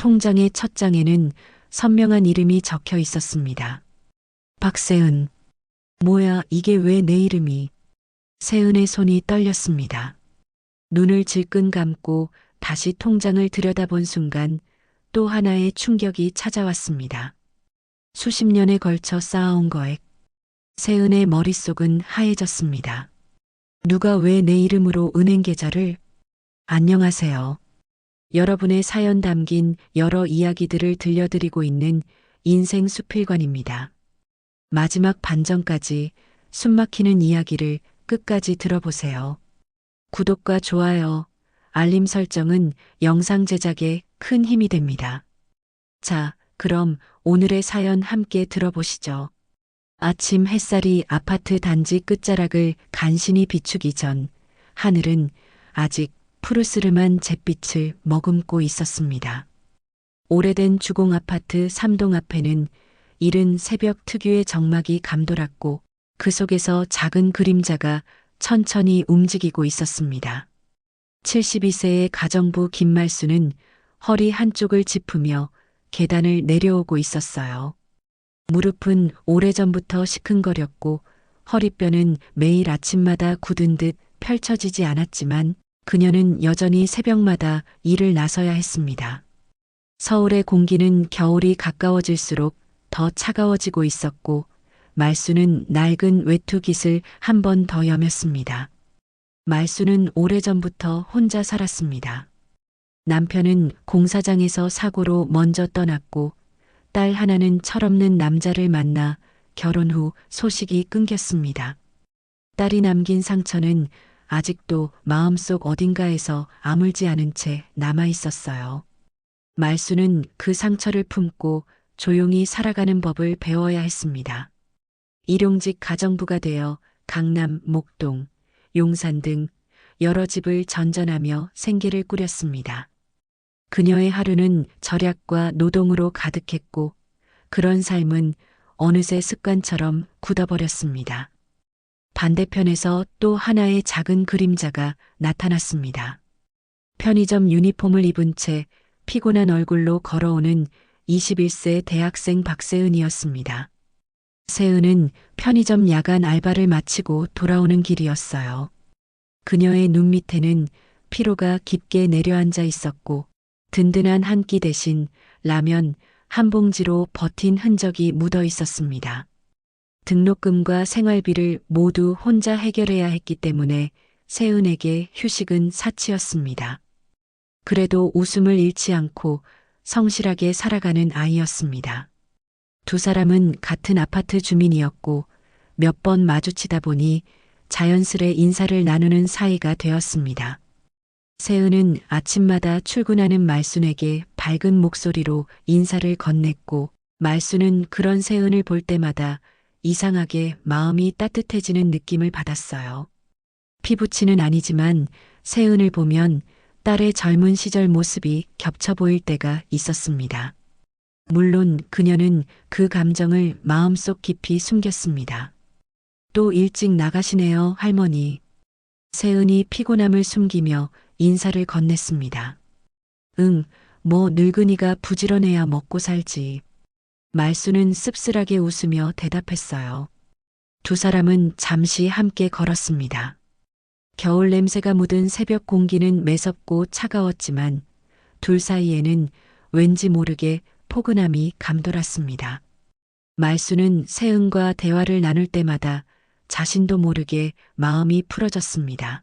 통장의 첫 장에는 선명한 이름이 적혀 있었습니다. 박세은. 뭐야, 이게 왜 내 이름이? 세은의 손이 떨렸습니다. 눈을 질끈 감고 다시 통장을 들여다본 순간 또 하나의 충격이 찾아왔습니다. 수십 년에 걸쳐 쌓아온 거액. 세은의 머릿속은 하얘졌습니다. 누가 왜 내 이름으로 은행 계좌를? 안녕하세요. 여러분의 사연 담긴 여러 이야기들을 들려드리고 있는 인생 수필관입니다. 마지막 반전까지 숨막히는 이야기를 끝까지 들어보세요. 구독과 좋아요, 알림 설정은 영상 제작에 큰 힘이 됩니다. 자, 그럼 오늘의 사연 함께 들어보시죠. 아침 햇살이 아파트 단지 끝자락을 간신히 비추기 전 하늘은 아직 푸르스름한 잿빛을 머금고 있었습니다. 오래된 주공 아파트 3동 앞에는 이른 새벽 특유의 정막이 감돌았고 그 속에서 작은 그림자가 천천히 움직이고 있었습니다. 72세의 가정부 김말수는 허리 한쪽을 짚으며 계단을 내려오고 있었어요. 무릎은 오래전부터 시큰거렸고 허리뼈는 매일 아침마다 굳은 듯 펼쳐지지 않았지만 그녀는 여전히 새벽마다 일을 나서야 했습니다. 서울의 공기는 겨울이 가까워질수록 더 차가워지고 있었고 말수는 낡은 외투깃을 한 번 더 여몄습니다. 말수는 오래전부터 혼자 살았습니다. 남편은 공사장에서 사고로 먼저 떠났고 딸 하나는 철없는 남자를 만나 결혼 후 소식이 끊겼습니다. 딸이 남긴 상처는 아직도 마음속 어딘가에서 아물지 않은 채 남아 있었어요. 말수는 그 상처를 품고 조용히 살아가는 법을 배워야 했습니다. 일용직 가정부가 되어 강남, 목동, 용산 등 여러 집을 전전하며 생계를 꾸렸습니다. 그녀의 하루는 절약과 노동으로 가득했고 그런 삶은 어느새 습관처럼 굳어버렸습니다. 반대편에서 또 하나의 작은 그림자가 나타났습니다. 편의점 유니폼을 입은 채 피곤한 얼굴로 걸어오는 21세 대학생 박세은이었습니다. 세은은 편의점 야간 알바를 마치고 돌아오는 길이었어요. 그녀의 눈 밑에는 피로가 깊게 내려앉아 있었고 든든한 한 끼 대신 라면 한 봉지로 버틴 흔적이 묻어 있었습니다. 등록금과 생활비를 모두 혼자 해결해야 했기 때문에 세은에게 휴식은 사치였습니다. 그래도 웃음을 잃지 않고 성실하게 살아가는 아이였습니다. 두 사람은 같은 아파트 주민이었고 몇 번 마주치다 보니 자연스레 인사를 나누는 사이가 되었습니다. 세은은 아침마다 출근하는 말순에게 밝은 목소리로 인사를 건넸고 말순은 그런 세은을 볼 때마다 이상하게 마음이 따뜻해지는 느낌을 받았어요. 피부치는 아니지만 세은을 보면 딸의 젊은 시절 모습이 겹쳐 보일 때가 있었습니다. 물론 그녀는 그 감정을 마음속 깊이 숨겼습니다. 또 일찍 나가시네요, 할머니. 세은이 피곤함을 숨기며 인사를 건넸습니다. 응, 뭐 늙은이가 부지런해야 먹고 살지. 말수는 씁쓸하게 웃으며 대답했어요. 두 사람은 잠시 함께 걸었습니다. 겨울 냄새가 묻은 새벽 공기는 매섭고 차가웠지만 둘 사이에는 왠지 모르게 포근함이 감돌았습니다. 말수는 세은과 대화를 나눌 때마다 자신도 모르게 마음이 풀어졌습니다.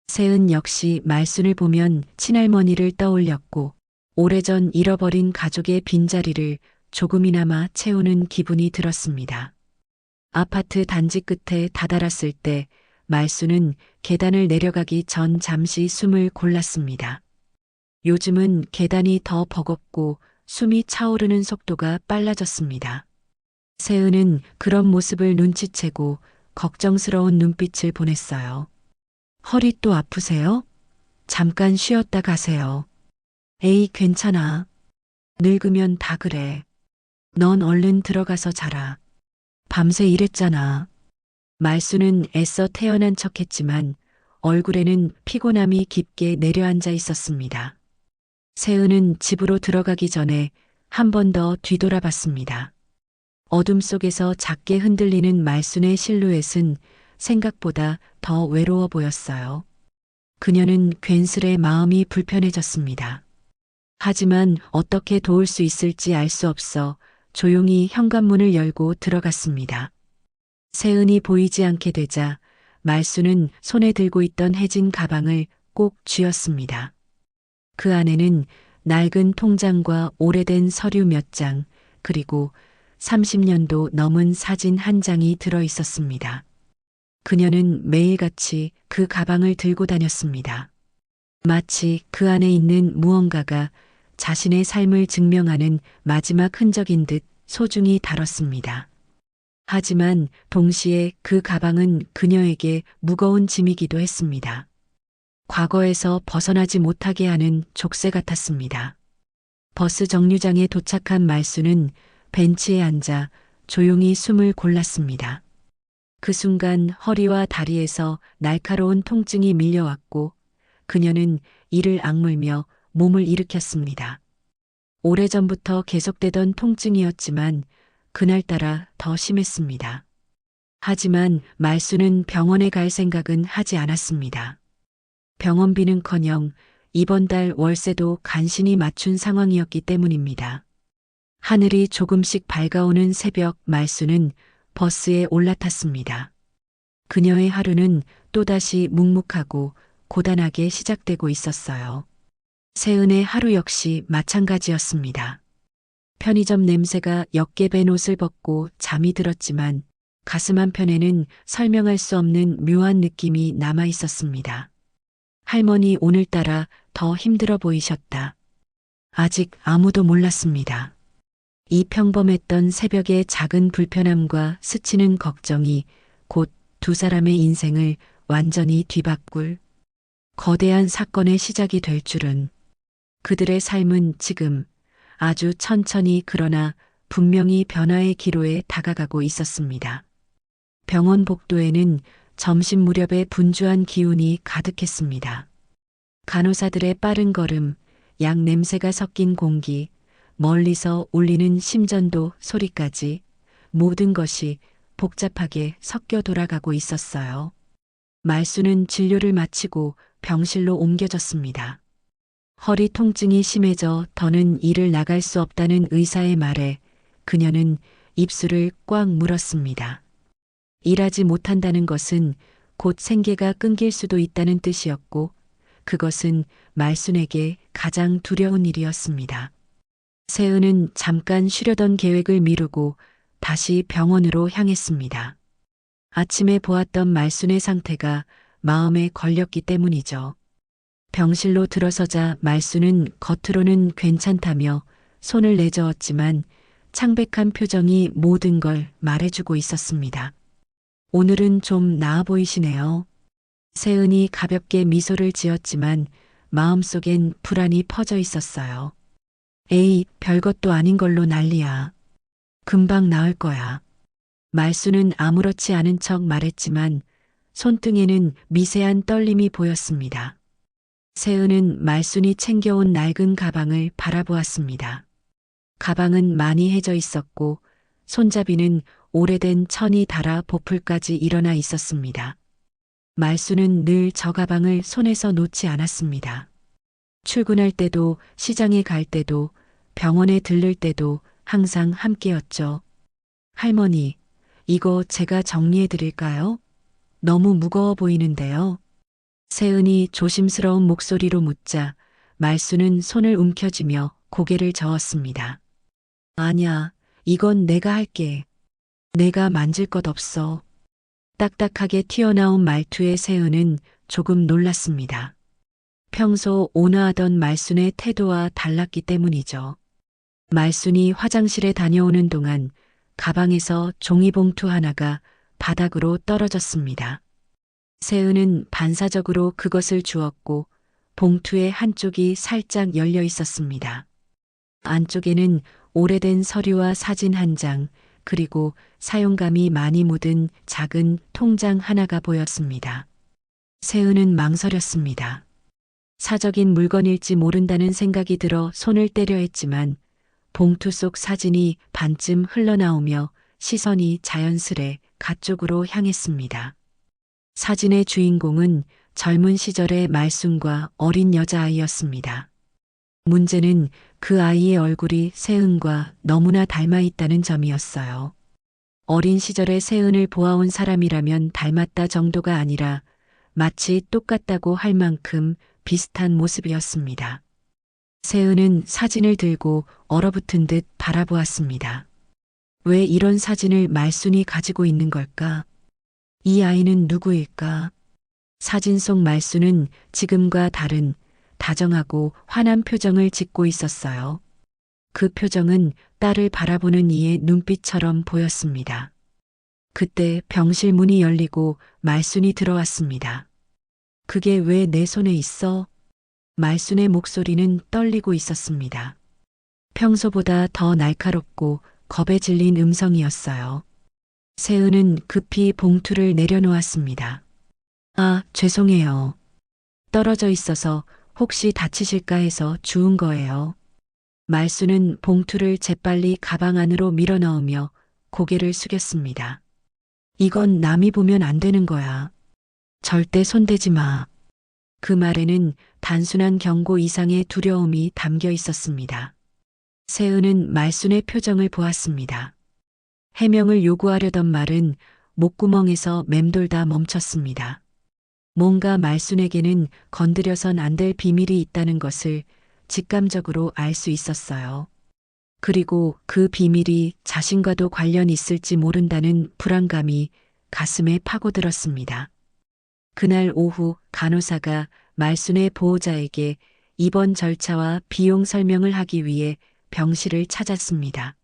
세은 역시 말순을 보면 친할머니를 떠올렸고 오래전 잃어버린 가족의 빈자리를 조금이나마 채우는 기분이 들었습니다. 아파트 단지 끝에 다다랐을 때 말순은 계단을 내려가기 전 잠시 숨을 골랐습니다. 요즘은 계단이 더 버겁고 숨이 차오르는 속도가 빨라졌습니다. 세은은 그런 모습을 눈치채고 걱정스러운 눈빛을 보냈어요. 허리 또 아프세요? 잠깐 쉬었다 가세요. 에이, 괜찮아. 늙으면 다 그래. 넌 얼른 들어가서 자라. 밤새 일했잖아. 말수는 애써 태어난 척했지만 얼굴에는 피곤함이 깊게 내려앉아 있었습니다. 세은은 집으로 들어가기 전에 한 번 더 뒤돌아봤습니다. 어둠 속에서 작게 흔들리는 말순의 실루엣은 생각보다 더 외로워 보였어요. 그녀는 괜스레 마음이 불편해졌습니다. 하지만 어떻게 도울 수 있을지 알 수 없어 조용히 현관문을 열고 들어갔습니다. 세은이 보이지 않게 되자 말순은 손에 들고 있던 해진 가방을 꼭 쥐었습니다. 그 안에는 낡은 통장과 오래된 서류 몇 장, 그리고 30년도 넘은 사진 한 장이 들어 있었습니다. 그녀는 매일같이 그 가방을 들고 다녔습니다. 마치 그 안에 있는 무언가가 자신의 삶을 증명하는 마지막 흔적인 듯 소중히 다뤘습니다. 하지만 동시에 그 가방은 그녀에게 무거운 짐이기도 했습니다. 과거에서 벗어나지 못하게 하는 족쇄 같았습니다. 버스 정류장에 도착한 말순은 벤치에 앉아 조용히 숨을 골랐습니다. 그 순간 허리와 다리에서 날카로운 통증이 밀려왔고 그녀는 이를 악물며 몸을 일으켰습니다. 오래전부터 계속되던 통증이었지만 그날따라 더 심했습니다. 하지만 말순은 병원에 갈 생각은 하지 않았습니다. 병원비는커녕 이번 달 월세도 간신히 맞춘 상황이었기 때문입니다. 하늘이 조금씩 밝아오는 새벽 말순은 버스에 올라탔습니다. 그녀의 하루는 또다시 묵묵하고 고단하게 시작되고 있었어요. 세은의 하루 역시 마찬가지였습니다. 편의점 냄새가 옅게 밴 옷을 벗고 잠이 들었지만 가슴 한편에는 설명할 수 없는 묘한 느낌이 남아 있었습니다. 할머니 오늘따라 더 힘들어 보이셨다. 아직 아무도 몰랐습니다. 이 평범했던 새벽의 작은 불편함과 스치는 걱정이 곧 두 사람의 인생을 완전히 뒤바꿀 거대한 사건의 시작이 될 줄은. 그들의 삶은 지금 아주 천천히 그러나 분명히 변화의 기로에 다가가고 있었습니다. 병원 복도에는 점심 무렵의 분주한 기운이 가득했습니다. 간호사들의 빠른 걸음, 약 냄새가 섞인 공기, 멀리서 울리는 심전도 소리까지 모든 것이 복잡하게 섞여 돌아가고 있었어요. 말순은 진료를 마치고 병실로 옮겨졌습니다. 허리 통증이 심해져 더는 일을 나갈 수 없다는 의사의 말에 그녀는 입술을 꽉 물었습니다. 일하지 못한다는 것은 곧 생계가 끊길 수도 있다는 뜻이었고 그것은 말순에게 가장 두려운 일이었습니다. 세은은 잠깐 쉬려던 계획을 미루고 다시 병원으로 향했습니다. 아침에 보았던 말순의 상태가 마음에 걸렸기 때문이죠. 병실로 들어서자 말순은 겉으로는 괜찮다며 손을 내저었지만 창백한 표정이 모든 걸 말해주고 있었습니다. 오늘은 좀 나아 보이시네요. 세은이 가볍게 미소를 지었지만 마음속엔 불안이 퍼져 있었어요. 에이, 별것도 아닌 걸로 난리야. 금방 나을 거야. 말순은 아무렇지 않은 척 말했지만 손등에는 미세한 떨림이 보였습니다. 세은은 말순이 챙겨온 낡은 가방을 바라보았습니다. 가방은 많이 해져 있었고 손잡이는 오래된 천이 닳아 보풀까지 일어나 있었습니다. 말순은 늘 저 가방을 손에서 놓지 않았습니다. 출근할 때도 시장에 갈 때도 병원에 들를 때도 항상 함께였죠. 할머니, 이거 제가 정리해 드릴까요? 너무 무거워 보이는데요. 세은이 조심스러운 목소리로 묻자 말순은 손을 움켜쥐며 고개를 저었습니다. 아냐, 이건 내가 할게. 내가 만질 것 없어. 딱딱하게 튀어나온 말투에 세은은 조금 놀랐습니다. 평소 온화하던 말순의 태도와 달랐기 때문이죠. 말순이 화장실에 다녀오는 동안 가방에서 종이봉투 하나가 바닥으로 떨어졌습니다. 세은은 반사적으로 그것을 주었고 봉투의 한쪽이 살짝 열려 있었습니다. 안쪽에는 오래된 서류와 사진 한 장, 그리고 사용감이 많이 묻은 작은 통장 하나가 보였습니다. 세은은 망설였습니다. 사적인 물건일지 모른다는 생각이 들어 손을 떼려 했지만 봉투 속 사진이 반쯤 흘러나오며 시선이 자연스레 가쪽으로 향했습니다. 사진의 주인공은 젊은 시절의 말순과 어린 여자아이였습니다. 문제는 그 아이의 얼굴이 세은과 너무나 닮아 있다는 점이었어요. 어린 시절의 세은을 보아온 사람이라면 닮았다 정도가 아니라 마치 똑같다고 할 만큼 비슷한 모습이었습니다. 세은은 사진을 들고 얼어붙은 듯 바라보았습니다. 왜 이런 사진을 말순이 가지고 있는 걸까? 이 아이는 누구일까? 사진 속 말순은 지금과 다른 다정하고 환한 표정을 짓고 있었어요. 그 표정은 딸을 바라보는 이의 눈빛처럼 보였습니다. 그때 병실 문이 열리고 말순이 들어왔습니다. 그게 왜 내 손에 있어? 말순의 목소리는 떨리고 있었습니다. 평소보다 더 날카롭고 겁에 질린 음성이었어요. 세은은 급히 봉투를 내려놓았습니다. 아, 죄송해요. 떨어져 있어서 혹시 다치실까 해서 주운 거예요. 말순은 봉투를 재빨리 가방 안으로 밀어넣으며 고개를 숙였습니다. 이건 남이 보면 안 되는 거야. 절대 손대지 마. 그 말에는 단순한 경고 이상의 두려움이 담겨 있었습니다. 세은은 말순의 표정을 보았습니다. 해명을 요구하려던 말은 목구멍에서 맴돌다 멈췄습니다. 뭔가 말순에게는 건드려선 안 될 비밀이 있다는 것을 직감적으로 알 수 있었어요. 그리고 그 비밀이 자신과도 관련 있을지 모른다는 불안감이 가슴에 파고들었습니다. 그날 오후 간호사가 말순의 보호자에게 입원 절차와 비용 설명을 하기 위해 병실을 찾았습니다.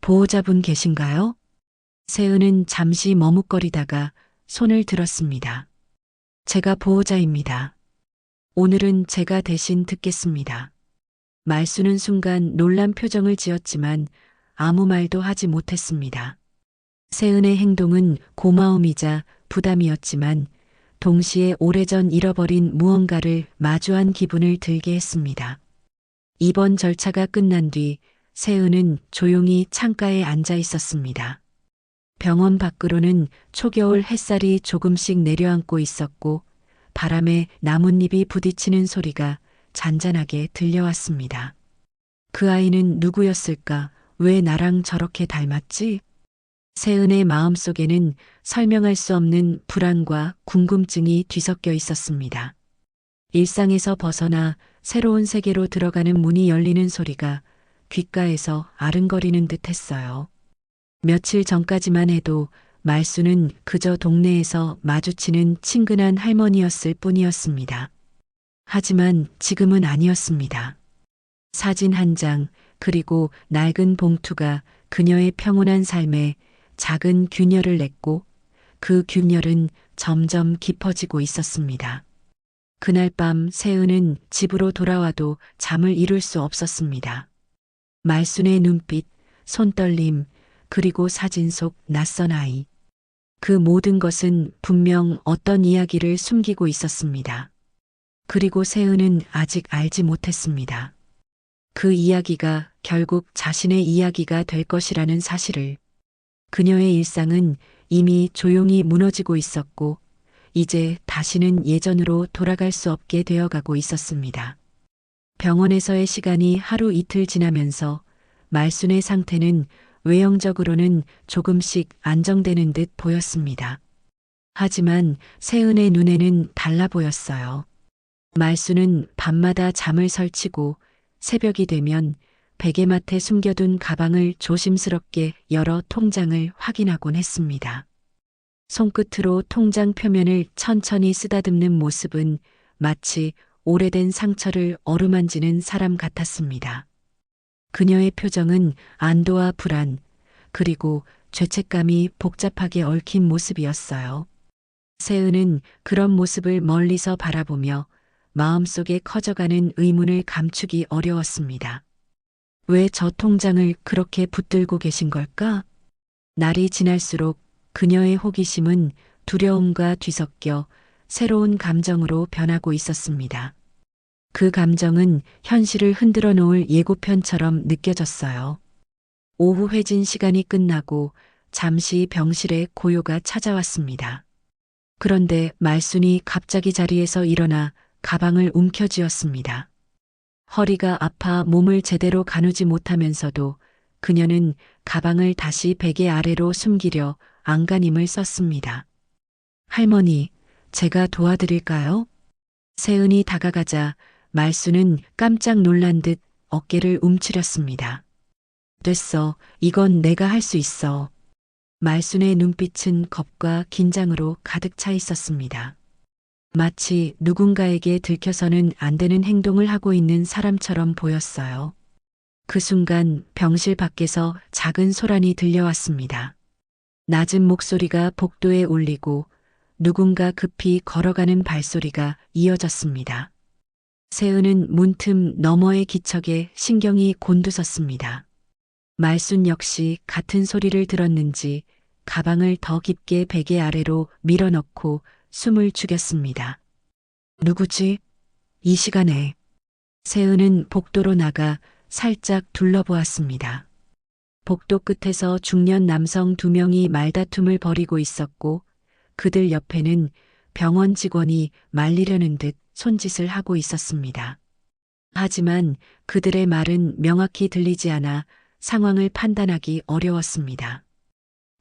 보호자분 계신가요? 세은은 잠시 머뭇거리다가 손을 들었습니다. 제가 보호자입니다. 오늘은 제가 대신 듣겠습니다. 말순은 순간 놀란 표정을 지었지만 아무 말도 하지 못했습니다. 세은의 행동은 고마움이자 부담이었지만 동시에 오래전 잃어버린 무언가를 마주한 기분을 들게 했습니다. 입원 절차가 끝난 뒤 세은은 조용히 창가에 앉아 있었습니다. 병원 밖으로는 초겨울 햇살이 조금씩 내려앉고 있었고 바람에 나뭇잎이 부딪히는 소리가 잔잔하게 들려왔습니다. 그 아이는 누구였을까? 왜 나랑 저렇게 닮았지? 세은의 마음속에는 설명할 수 없는 불안과 궁금증이 뒤섞여 있었습니다. 일상에서 벗어나 새로운 세계로 들어가는 문이 열리는 소리가 귓가에서 아른거리는 듯 했어요. 며칠 전까지만 해도 말순은 그저 동네에서 마주치는 친근한 할머니였을 뿐이었습니다. 하지만 지금은 아니었습니다. 사진 한 장, 그리고 낡은 봉투가 그녀의 평온한 삶에 작은 균열을 냈고 그 균열은 점점 깊어지고 있었습니다. 그날 밤 세은은 집으로 돌아와도 잠을 이룰 수 없었습니다. 말순의 눈빛, 손떨림, 그리고 사진 속 낯선 아이. 그 모든 것은 분명 어떤 이야기를 숨기고 있었습니다. 그리고 세은은 아직 알지 못했습니다. 그 이야기가 결국 자신의 이야기가 될 것이라는 사실을. 그녀의 일상은 이미 조용히 무너지고 있었고 이제 다시는 예전으로 돌아갈 수 없게 되어가고 있었습니다. 병원에서의 시간이 하루 이틀 지나면서 말순의 상태는 외형적으로는 조금씩 안정되는 듯 보였습니다. 하지만 세은의 눈에는 달라 보였어요. 말순은 밤마다 잠을 설치고 새벽이 되면 베개맡에 숨겨둔 가방을 조심스럽게 열어 통장을 확인하곤 했습니다. 손끝으로 통장 표면을 천천히 쓰다듬는 모습은 마치 오래된 상처를 어루만지는 사람 같았습니다. 그녀의 표정은 안도와 불안, 그리고 죄책감이 복잡하게 얽힌 모습이었어요. 세은은 그런 모습을 멀리서 바라보며 마음속에 커져가는 의문을 감추기 어려웠습니다. 왜 저 통장을 그렇게 붙들고 계신 걸까? 날이 지날수록 그녀의 호기심은 두려움과 뒤섞여 새로운 감정으로 변하고 있었습니다. 그 감정은 현실을 흔들어 놓을 예고편처럼 느껴졌어요. 오후 회진 시간이 끝나고 잠시 병실에 고요가 찾아왔습니다. 그런데 말순이 갑자기 자리에서 일어나 가방을 움켜쥐었습니다. 허리가 아파 몸을 제대로 가누지 못하면서도 그녀는 가방을 다시 베개 아래로 숨기려 안간힘을 썼습니다. 할머니, 제가 도와드릴까요? 세은이 다가가자 말순은 깜짝 놀란 듯 어깨를 움츠렸습니다. 됐어. 이건 내가 할 수 있어. 말순의 눈빛은 겁과 긴장으로 가득 차 있었습니다. 마치 누군가에게 들켜서는 안 되는 행동을 하고 있는 사람처럼 보였어요. 그 순간 병실 밖에서 작은 소란이 들려왔습니다. 낮은 목소리가 복도에 울리고 누군가 급히 걸어가는 발소리가 이어졌습니다. 세은은 문틈 너머의 기척에 신경이 곤두섰습니다. 말순 역시 같은 소리를 들었는지 가방을 더 깊게 베개 아래로 밀어넣고 숨을 죽였습니다. 누구지? 이 시간에. 세은은 복도로 나가 살짝 둘러보았습니다. 복도 끝에서 중년 남성 2명이 말다툼을 벌이고 있었고 그들 옆에는 병원 직원이 말리려는 듯 손짓을 하고 있었습니다. 하지만 그들의 말은 명확히 들리지 않아 상황을 판단하기 어려웠습니다.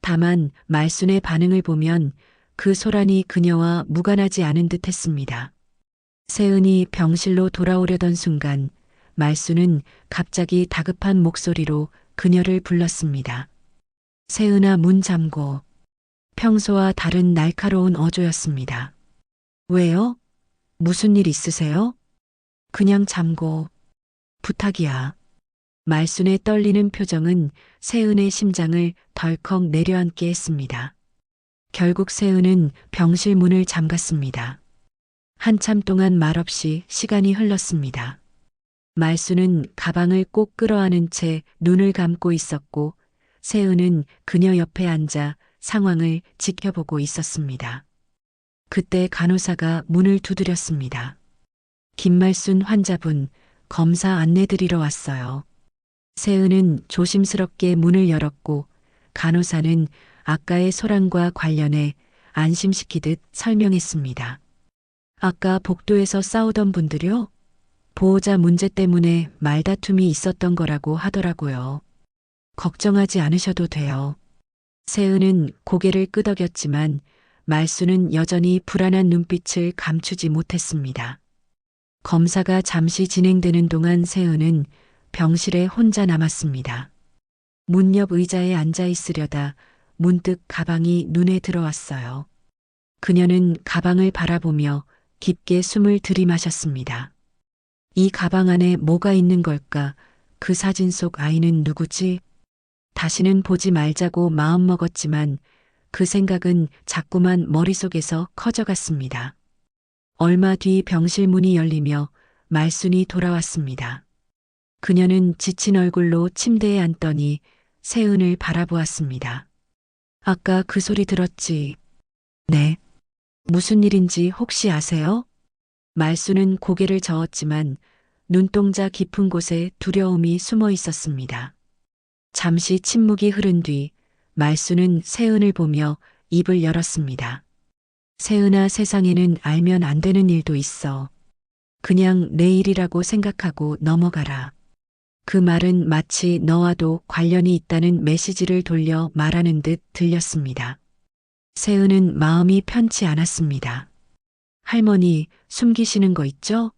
다만 말순의 반응을 보면 그 소란이 그녀와 무관하지 않은 듯 했습니다. 세은이 병실로 돌아오려던 순간 말순은 갑자기 다급한 목소리로 그녀를 불렀습니다. 세은아, 문 잠궈. 평소와 다른 날카로운 어조였습니다. 왜요? 무슨 일 있으세요? 그냥 잠궈. 부탁이야. 말순의 떨리는 표정은 세은의 심장을 덜컥 내려앉게 했습니다. 결국 세은은 병실 문을 잠갔습니다. 한참 동안 말없이 시간이 흘렀습니다. 말순은 가방을 꼭 끌어안은 채 눈을 감고 있었고 세은은 그녀 옆에 앉아 상황을 지켜보고 있었습니다. 그때 간호사가 문을 두드렸습니다. 김말순 환자분, 검사 안내드리러 왔어요. 세은은 조심스럽게 문을 열었고 간호사는 아까의 소란과 관련해 안심시키듯 설명했습니다. 아까 복도에서 싸우던 분들요? 보호자 문제 때문에 말다툼이 있었던 거라고 하더라고요. 걱정하지 않으셔도 돼요. 세은은 고개를 끄덕였지만 말순은 여전히 불안한 눈빛을 감추지 못했습니다. 검사가 잠시 진행되는 동안 세은은 병실에 혼자 남았습니다. 문 옆 의자에 앉아 있으려다 문득 가방이 눈에 들어왔어요. 그녀는 가방을 바라보며 깊게 숨을 들이마셨습니다. 이 가방 안에 뭐가 있는 걸까? 그 사진 속 아이는 누구지? 다시는 보지 말자고 마음먹었지만 그 생각은 자꾸만 머릿속에서 커져갔습니다. 얼마 뒤 병실 문이 열리며 말순이 돌아왔습니다. 그녀는 지친 얼굴로 침대에 앉더니 세은을 바라보았습니다. 아까 그 소리 들었지? 네. 무슨 일인지 혹시 아세요? 말순은 고개를 저었지만 눈동자 깊은 곳에 두려움이 숨어 있었습니다. 잠시 침묵이 흐른 뒤 말순은 세은을 보며 입을 열었습니다. 세은아, 세상에는 알면 안 되는 일도 있어. 그냥 내 일이라고 생각하고 넘어가라. 그 말은 마치 너와도 관련이 있다는 메시지를 돌려 말하는 듯 들렸습니다. 세은은 마음이 편치 않았습니다. 할머니, 숨기시는 거 있죠?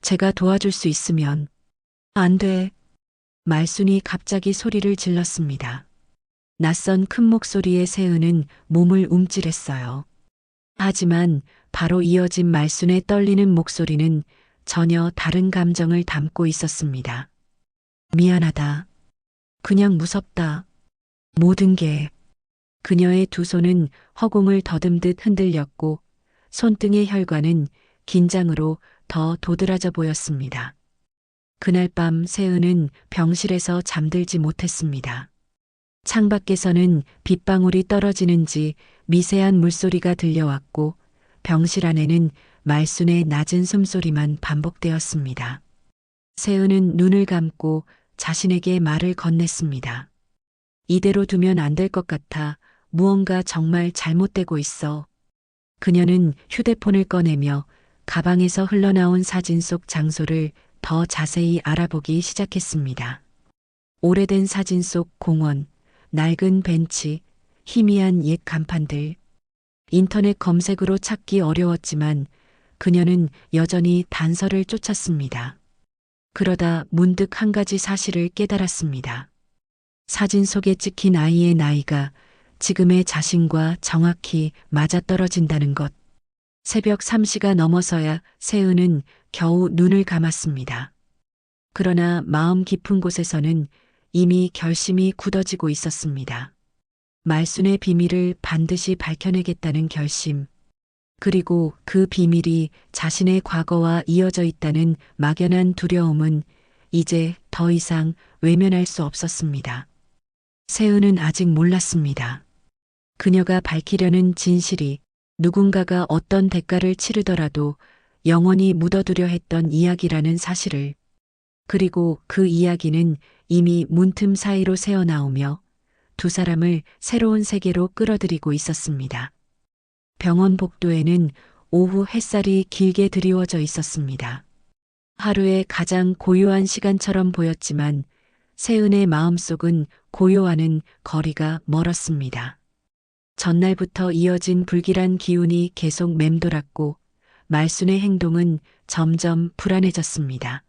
제가 도와줄 수 있으면. 안 돼. 말순이 갑자기 소리를 질렀습니다. 낯선 큰 목소리의 세은은 몸을 움찔했어요. 하지만 바로 이어진 말순의 떨리는 목소리는 전혀 다른 감정을 담고 있었습니다. 미안하다. 그냥 무섭다. 모든 게. 그녀의 두 손은 허공을 더듬듯 흔들렸고 손등의 혈관은 긴장으로 더 도드라져 보였습니다. 그날 밤 세은은 병실에서 잠들지 못했습니다. 창밖에서는 빗방울이 떨어지는지 미세한 물소리가 들려왔고 병실 안에는 말순의 낮은 숨소리만 반복되었습니다. 세은은 눈을 감고 자신에게 말을 건넸습니다. 이대로 두면 안 될 것 같아. 무언가 정말 잘못되고 있어. 그녀는 휴대폰을 꺼내며 가방에서 흘러나온 사진 속 장소를 더 자세히 알아보기 시작했습니다. 오래된 사진 속 공원, 낡은 벤치, 희미한 옛 간판들. 인터넷 검색으로 찾기 어려웠지만 그녀는 여전히 단서를 쫓았습니다. 그러다 문득 한 가지 사실을 깨달았습니다. 사진 속에 찍힌 아이의 나이가 지금의 자신과 정확히 맞아떨어진다는 것. 새벽 3시가 넘어서야 세은은 겨우 눈을 감았습니다. 그러나 마음 깊은 곳에서는 이미 결심이 굳어지고 있었습니다. 말순의 비밀을 반드시 밝혀내겠다는 결심. 그리고 그 비밀이 자신의 과거와 이어져 있다는 막연한 두려움은 이제 더 이상 외면할 수 없었습니다. 세은은 아직 몰랐습니다. 그녀가 밝히려는 진실이 누군가가 어떤 대가를 치르더라도 영원히 묻어두려 했던 이야기라는 사실을. 그리고 그 이야기는 이미 문틈 사이로 새어나오며 두 사람을 새로운 세계로 끌어들이고 있었습니다. 병원 복도에는 오후 햇살이 길게 드리워져 있었습니다. 하루의 가장 고요한 시간처럼 보였지만 세은의 마음속은 고요와는 거리가 멀었습니다. 전날부터 이어진 불길한 기운이 계속 맴돌았고 말순의 행동은 점점 불안해졌습니다.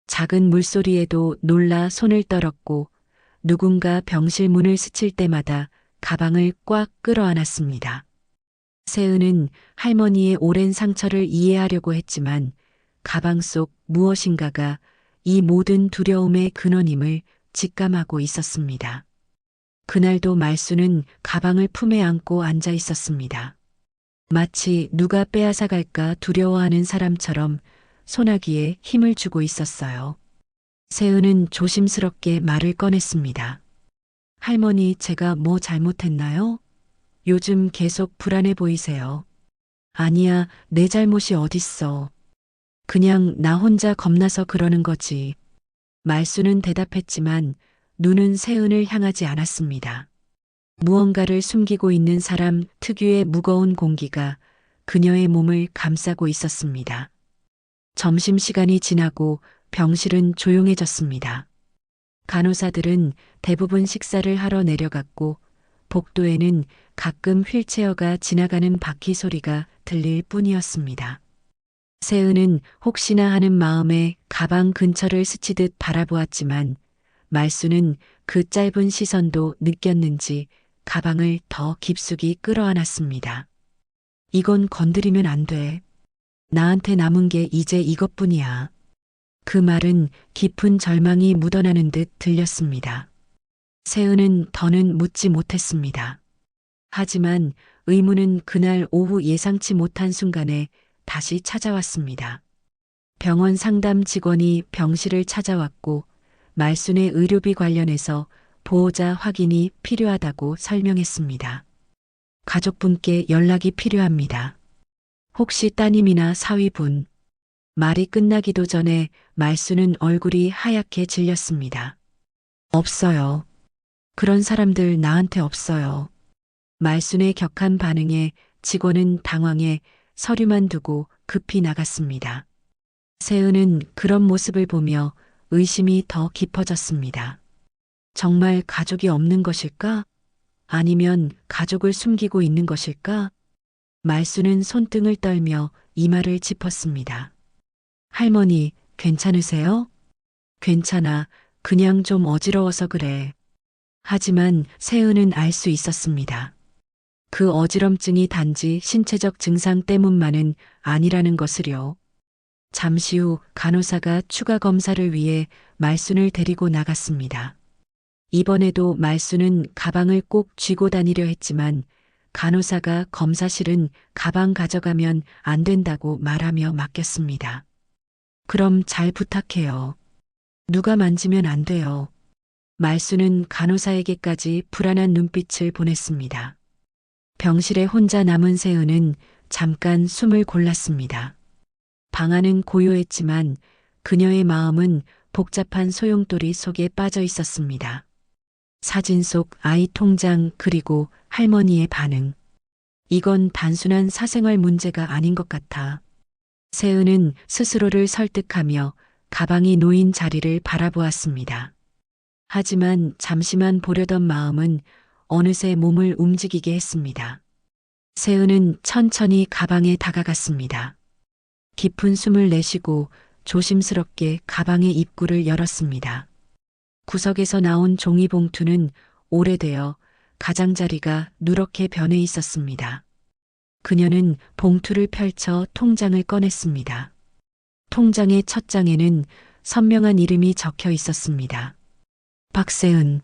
작은 물소리에도 놀라 손을 떨었고 누군가 병실 문을 스칠 때마다 가방을 꽉 끌어안았습니다. 세은은 할머니의 오랜 상처를 이해하려고 했지만 가방 속 무엇인가가 이 모든 두려움의 근원임을 직감하고 있었습니다. 그날도 말순은 가방을 품에 안고 앉아 있었습니다. 마치 누가 빼앗아 갈까 두려워하는 사람처럼 소나기에 힘을 주고 있었어요. 세은은 조심스럽게 말을 꺼냈습니다. 할머니, 제가 뭐 잘못했나요? 요즘 계속 불안해 보이세요. 아니야, 내 잘못이 어딨어. 그냥 나 혼자 겁나서 그러는 거지. 말순은 대답했지만 눈은 세은을 향하지 않았습니다. 무언가를 숨기고 있는 사람 특유의 무거운 공기가 그녀의 몸을 감싸고 있었습니다. 점심시간이 지나고 병실은 조용해졌습니다. 간호사들은 대부분 식사를 하러 내려갔고 복도에는 가끔 휠체어가 지나가는 바퀴 소리가 들릴 뿐이었습니다. 세은은 혹시나 하는 마음에 가방 근처를 스치듯 바라보았지만 말순은 그 짧은 시선도 느꼈는지 가방을 더 깊숙이 끌어안았습니다. 이건 건드리면 안 돼. 나한테 남은 게 이제 이것뿐이야. 그 말은 깊은 절망이 묻어나는 듯 들렸습니다. 세은은 더는 묻지 못했습니다. 하지만 의문은 그날 오후 예상치 못한 순간에 다시 찾아왔습니다. 병원 상담 직원이 병실을 찾아왔고 말순의 의료비 관련해서 보호자 확인이 필요하다고 설명했습니다. 가족분께 연락이 필요합니다. 혹시 따님이나 사위분. 말이 끝나기도 전에 말순은 얼굴이 하얗게 질렸습니다. 없어요. 그런 사람들 나한테 없어요. 말순의 격한 반응에 직원은 당황해 서류만 두고 급히 나갔습니다. 세은은 그런 모습을 보며 의심이 더 깊어졌습니다. 정말 가족이 없는 것일까? 아니면 가족을 숨기고 있는 것일까? 말순은 손등을 떨며 이마를 짚었습니다. 할머니, 괜찮으세요? 괜찮아. 그냥 좀 어지러워서 그래. 하지만 세은은 알 수 있었습니다. 그 어지럼증이 단지 신체적 증상 때문만은 아니라는 것을요. 잠시 후 간호사가 추가 검사를 위해 말순을 데리고 나갔습니다. 이번에도 말순은 가방을 꼭 쥐고 다니려 했지만 간호사가 검사실은 가방 가져가면 안 된다고 말하며 맡겼습니다. 그럼 잘 부탁해요. 누가 만지면 안 돼요. 말순은 간호사에게까지 불안한 눈빛을 보냈습니다. 병실에 혼자 남은 세은은 잠깐 숨을 골랐습니다. 방 안은 고요했지만 그녀의 마음은 복잡한 소용돌이 속에 빠져 있었습니다. 사진 속 아이 통장 그리고 할머니의 반응. 이건 단순한 사생활 문제가 아닌 것 같아. 세은은 스스로를 설득하며 가방이 놓인 자리를 바라보았습니다. 하지만 잠시만 보려던 마음은 어느새 몸을 움직이게 했습니다. 세은은 천천히 가방에 다가갔습니다. 깊은 숨을 내쉬고 조심스럽게 가방의 입구를 열었습니다. 구석에서 나온 종이봉투는 오래되어 가장자리가 누렇게 변해 있었습니다. 그녀는 봉투를 펼쳐 통장을 꺼냈습니다. 통장의 첫 장에는 선명한 이름이 적혀 있었습니다. 박세은.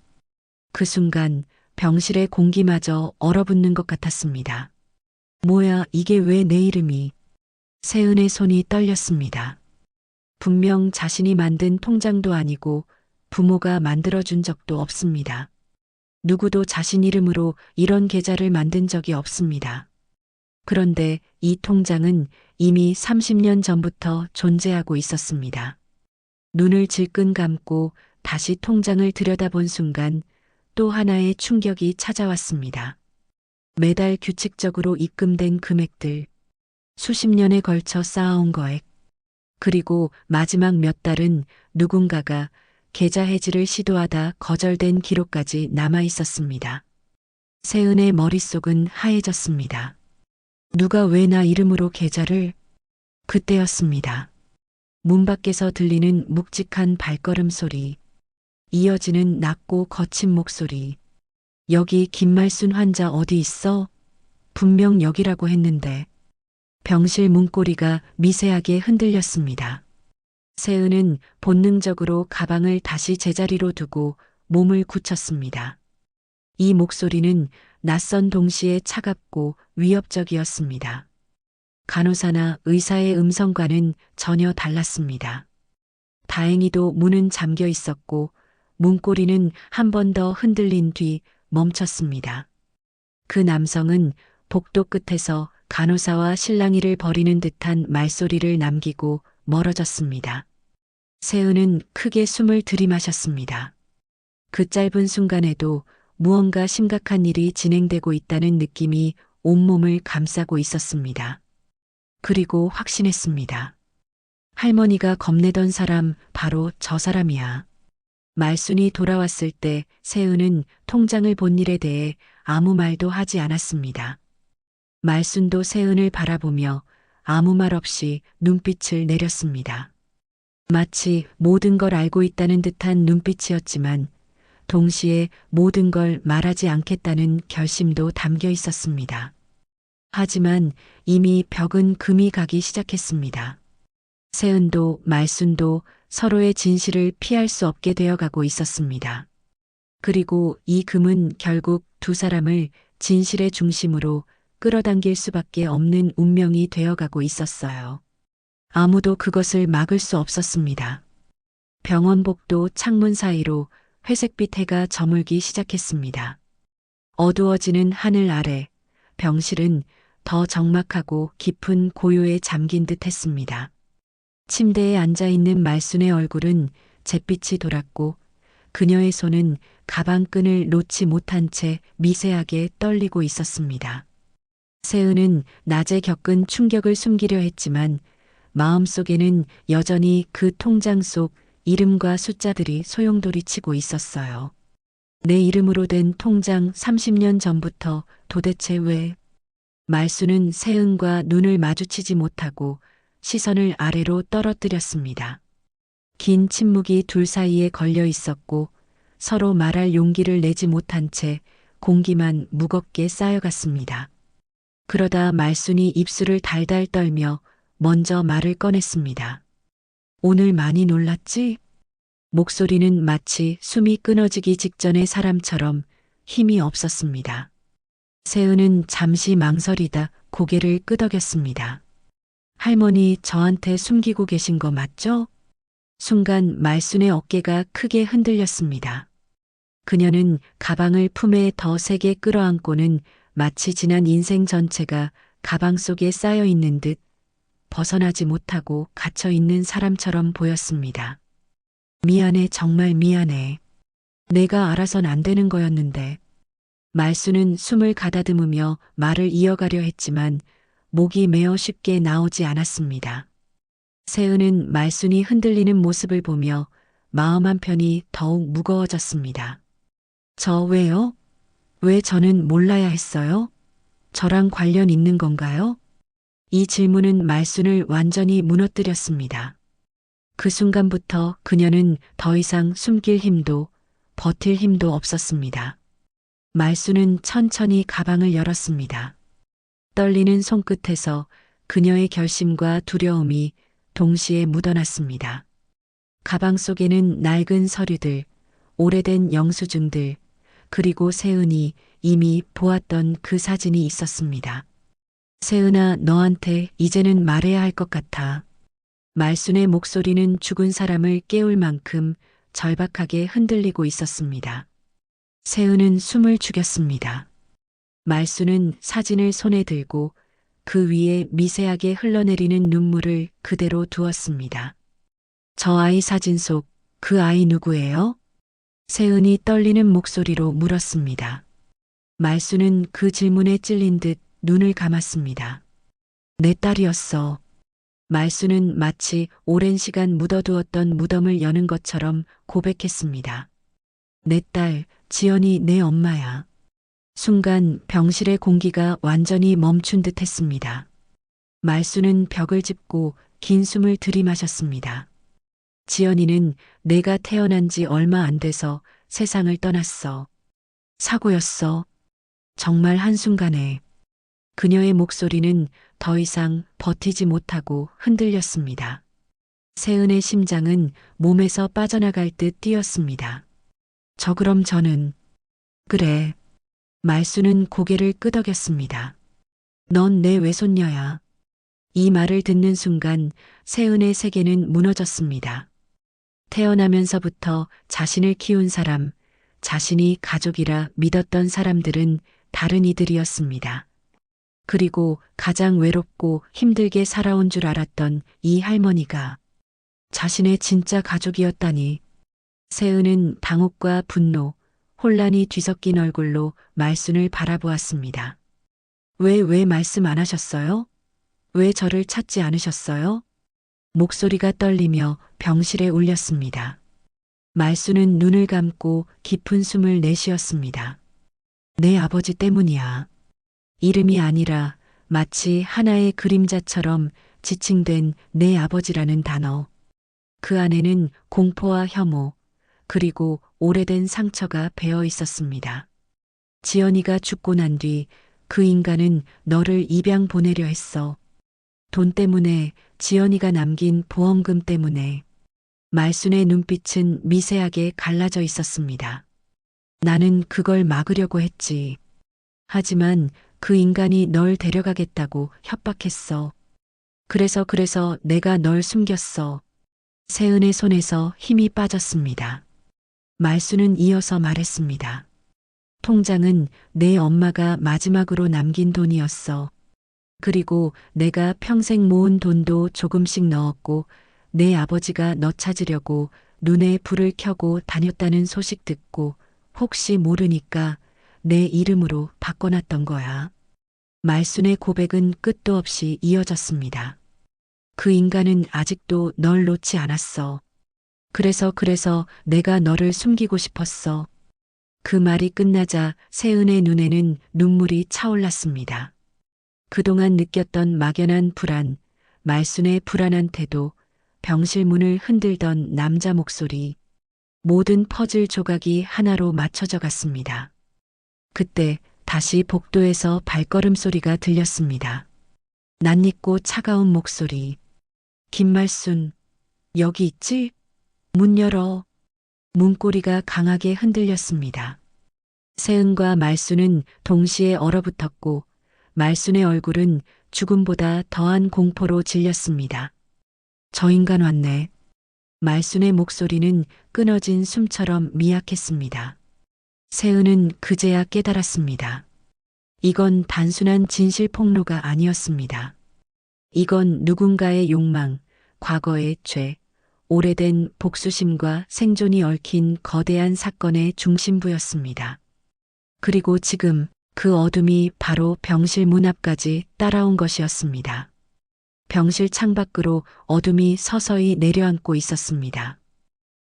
그 순간 병실의 공기마저 얼어붙는 것 같았습니다. 뭐야, 이게 왜 내 이름이? 세은의 손이 떨렸습니다. 분명 자신이 만든 통장도 아니고 부모가 만들어준 적도 없습니다. 누구도 자신 이름으로 이런 계좌를 만든 적이 없습니다. 그런데 이 통장은 이미 30년 전부터 존재하고 있었습니다. 눈을 질끈 감고 다시 통장을 들여다본 순간 또 하나의 충격이 찾아왔습니다. 매달 규칙적으로 입금된 금액들, 수십 년에 걸쳐 쌓아온 거액, 그리고 마지막 몇 달은 누군가가 계좌 해지를 시도하다 거절된 기록까지 남아 있었습니다. 세은의 머릿속은 하얘졌습니다. 누가 왜 나 이름으로 계좌를? 그때였습니다. 문 밖에서 들리는 묵직한 발걸음 소리, 이어지는 낮고 거친 목소리. 여기 김말순 환자 어디 있어? 분명 여기라고 했는데. 병실 문고리가 미세하게 흔들렸습니다. 세은은 본능적으로 가방을 다시 제자리로 두고 몸을 굳혔습니다. 이 목소리는 낯선 동시에 차갑고 위협적이었습니다. 간호사나 의사의 음성과는 전혀 달랐습니다. 다행히도 문은 잠겨 있었고 문고리는 한 번 더 흔들린 뒤 멈췄습니다. 그 남성은 복도 끝에서 간호사와 실랑이를 벌이는 듯한 말소리를 남기고 멀어졌습니다. 세은은 크게 숨을 들이마셨습니다. 그 짧은 순간에도 무언가 심각한 일이 진행되고 있다는 느낌이 온몸을 감싸고 있었습니다. 그리고 확신했습니다. 할머니가 겁내던 사람 바로 저 사람이야. 말순이 돌아왔을 때 세은은 통장을 본 일에 대해 아무 말도 하지 않았습니다. 말순도 세은을 바라보며 아무 말 없이 눈빛을 내렸습니다. 마치 모든 걸 알고 있다는 듯한 눈빛이었지만 동시에 모든 걸 말하지 않겠다는 결심도 담겨 있었습니다. 하지만 이미 벽은 금이 가기 시작했습니다. 세은도 말순도 서로의 진실을 피할 수 없게 되어가고 있었습니다. 그리고 이 금은 결국 두 사람을 진실의 중심으로 끌어당길 수밖에 없는 운명이 되어가고 있었어요. 아무도 그것을 막을 수 없었습니다. 병원 복도 창문 사이로 회색빛 해가 저물기 시작했습니다. 어두워지는 하늘 아래 병실은 더 적막하고 깊은 고요에 잠긴 듯 했습니다. 침대에 앉아있는 말순의 얼굴은 잿빛이 돌았고 그녀의 손은 가방끈을 놓지 못한 채 미세하게 떨리고 있었습니다. 세은은 낮에 겪은 충격을 숨기려 했지만 마음속에는 여전히 그 통장 속 이름과 숫자들이 소용돌이 치고 있었어요. 내 이름으로 된 통장 30년 전부터 도대체 왜? 말순은 세은과 눈을 마주치지 못하고 시선을 아래로 떨어뜨렸습니다. 긴 침묵이 둘 사이에 걸려 있었고 서로 말할 용기를 내지 못한 채 공기만 무겁게 쌓여갔습니다. 그러다 말순이 입술을 달달 떨며 먼저 말을 꺼냈습니다. 오늘 많이 놀랐지? 목소리는 마치 숨이 끊어지기 직전의 사람처럼 힘이 없었습니다. 세은은 잠시 망설이다 고개를 끄덕였습니다. 할머니 저한테 숨기고 계신 거 맞죠? 순간 말순의 어깨가 크게 흔들렸습니다. 그녀는 가방을 품에 더 세게 끌어안고는 마치 지난 인생 전체가 가방 속에 쌓여 있는 듯 벗어나지 못하고 갇혀 있는 사람처럼 보였습니다. 미안해, 정말 미안해. 내가 알아선 안 되는 거였는데. 말수는 숨을 가다듬으며 말을 이어가려 했지만 목이 메어 쉽게 나오지 않았습니다. 세은은 말순이 흔들리는 모습을 보며 마음 한편이 더욱 무거워졌습니다. 저 왜요? 왜 저는 몰라야 했어요? 저랑 관련 있는 건가요? 이 질문은 말순을 완전히 무너뜨렸습니다. 그 순간부터 그녀는 더 이상 숨길 힘도 버틸 힘도 없었습니다. 말수는 천천히 가방을 열었습니다. 떨리는 손끝에서 그녀의 결심과 두려움이 동시에 묻어났습니다. 가방 속에는 낡은 서류들, 오래된 영수증들, 그리고 세은이 이미 보았던 그 사진이 있었습니다. 세은아, 너한테 이제는 말해야 할 것 같아. 말순의 목소리는 죽은 사람을 깨울 만큼 절박하게 흔들리고 있었습니다. 세은은 숨을 죽였습니다. 말순은 사진을 손에 들고 그 위에 미세하게 흘러내리는 눈물을 그대로 두었습니다. 저 아이 사진 속 그 아이 누구예요? 세은이 떨리는 목소리로 물었습니다. 말순은 그 질문에 찔린 듯 눈을 감았습니다. 내 딸이었어. 말순은 마치 오랜 시간 묻어두었던 무덤을 여는 것처럼 고백했습니다. 내 딸, 지연이 내 엄마야. 순간 병실의 공기가 완전히 멈춘 듯 했습니다. 말수는 벽을 짚고 긴 숨을 들이마셨습니다. 지연이는 내가 태어난 지 얼마 안 돼서 세상을 떠났어. 사고였어. 정말 한순간에. 그녀의 목소리는 더 이상 버티지 못하고 흔들렸습니다. 세은의 심장은 몸에서 빠져나갈 듯 뛰었습니다. 그럼 저는. 그래. 말수는 고개를 끄덕였습니다. 넌 내 외손녀야. 이 말을 듣는 순간 세은의 세계는 무너졌습니다. 태어나면서부터 자신을 키운 사람, 자신이 가족이라 믿었던 사람들은 다른 이들이었습니다. 그리고 가장 외롭고 힘들게 살아온 줄 알았던 이 할머니가 자신의 진짜 가족이었다니. 세은은 당혹과 분노, 혼란이 뒤섞인 얼굴로 말순을 바라보았습니다. 왜 말씀 안 하셨어요? 왜 저를 찾지 않으셨어요? 목소리가 떨리며 병실에 울렸습니다. 말순은 눈을 감고 깊은 숨을 내쉬었습니다. 내 아버지 때문이야. 이름이 아니라 마치 하나의 그림자처럼 지칭된 내 아버지라는 단어. 그 안에는 공포와 혐오, 그리고 오래된 상처가 배어 있었습니다. 지연이가 죽고 난 뒤 그 인간은 너를 입양 보내려 했어. 돈 때문에, 지연이가 남긴 보험금 때문에. 말순의 눈빛은 미세하게 갈라져 있었습니다. 나는 그걸 막으려고 했지. 하지만 그 인간이 널 데려가겠다고 협박했어. 그래서 내가 널 숨겼어. 세은의 손에서 힘이 빠졌습니다. 말수는 이어서 말했습니다. 통장은 내 엄마가 마지막으로 남긴 돈이었어. 그리고 내가 평생 모은 돈도 조금씩 넣었고 내 아버지가 너 찾으려고 눈에 불을 켜고 다녔다는 소식 듣고 혹시 모르니까 내 이름으로 바꿔놨던 거야. 말순의 고백은 끝도 없이 이어졌습니다. 그 인간은 아직도 널 놓지 않았어. 그래서 내가 너를 숨기고 싶었어. 그 말이 끝나자 세은의 눈에는 눈물이 차올랐습니다. 그동안 느꼈던 막연한 불안, 말순의 불안한 태도, 병실 문을 흔들던 남자 목소리, 모든 퍼즐 조각이 하나로 맞춰져 갔습니다. 그때 다시 복도에서 발걸음 소리가 들렸습니다. 낯익고 차가운 목소리. 김말순, 여기 있지? 문 열어. 문고리가 강하게 흔들렸습니다. 세은과 말순은 동시에 얼어붙었고 말순의 얼굴은 죽음보다 더한 공포로 질렸습니다. 저 인간 왔네. 말순의 목소리는 끊어진 숨처럼 미약했습니다. 세은은 그제야 깨달았습니다. 이건 단순한 진실 폭로가 아니었습니다. 이건 누군가의 욕망, 과거의 죄, 오래된 복수심과 생존이 얽힌 거대한 사건의 중심부였습니다. 그리고 지금 그 어둠이 바로 병실 문 앞까지 따라온 것이었습니다. 병실 창밖으로 어둠이 서서히 내려앉고 있었습니다.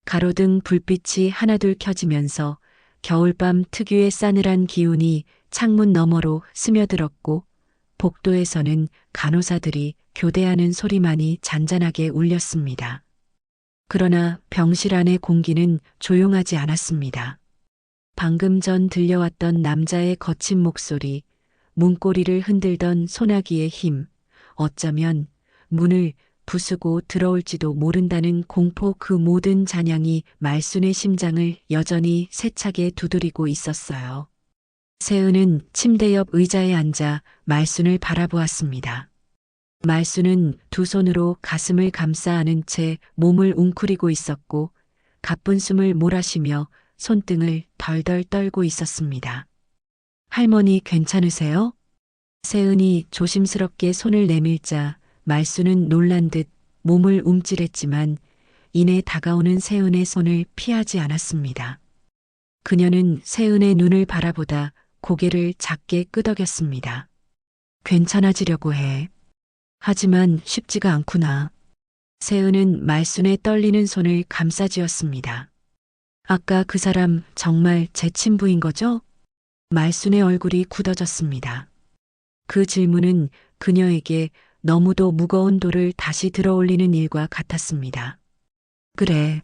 가로등 불빛이 하나둘 켜지면서 겨울밤 특유의 싸늘한 기운이 창문 너머로 스며들었고 복도에서는 간호사들이 교대하는 소리만이 잔잔하게 울렸습니다. 그러나 병실 안의 공기는 조용하지 않았습니다. 방금 전 들려왔던 남자의 거친 목소리, 문고리를 흔들던 소나기의 힘, 어쩌면 문을 부수고 들어올지도 모른다는 공포, 그 모든 잔향이 말순의 심장을 여전히 세차게 두드리고 있었어요. 세은은 침대 옆 의자에 앉아 말순을 바라보았습니다. 말순은 두 손으로 가슴을 감싸 안은 채 몸을 웅크리고 있었고 가쁜 숨을 몰아쉬며 손등을 덜덜 떨고 있었습니다. 할머니 괜찮으세요? 세은이 조심스럽게 손을 내밀자 말순은 놀란 듯 몸을 움찔했지만 이내 다가오는 세은의 손을 피하지 않았습니다. 그녀는 세은의 눈을 바라보다 고개를 작게 끄덕였습니다. 괜찮아지려고 해. 하지만 쉽지가 않구나. 세은은 말순의 떨리는 손을 감싸쥐었습니다. 아까 그 사람 정말 제 친부인 거죠? 말순의 얼굴이 굳어졌습니다. 그 질문은 그녀에게 너무도 무거운 돌을 다시 들어올리는 일과 같았습니다. 그래,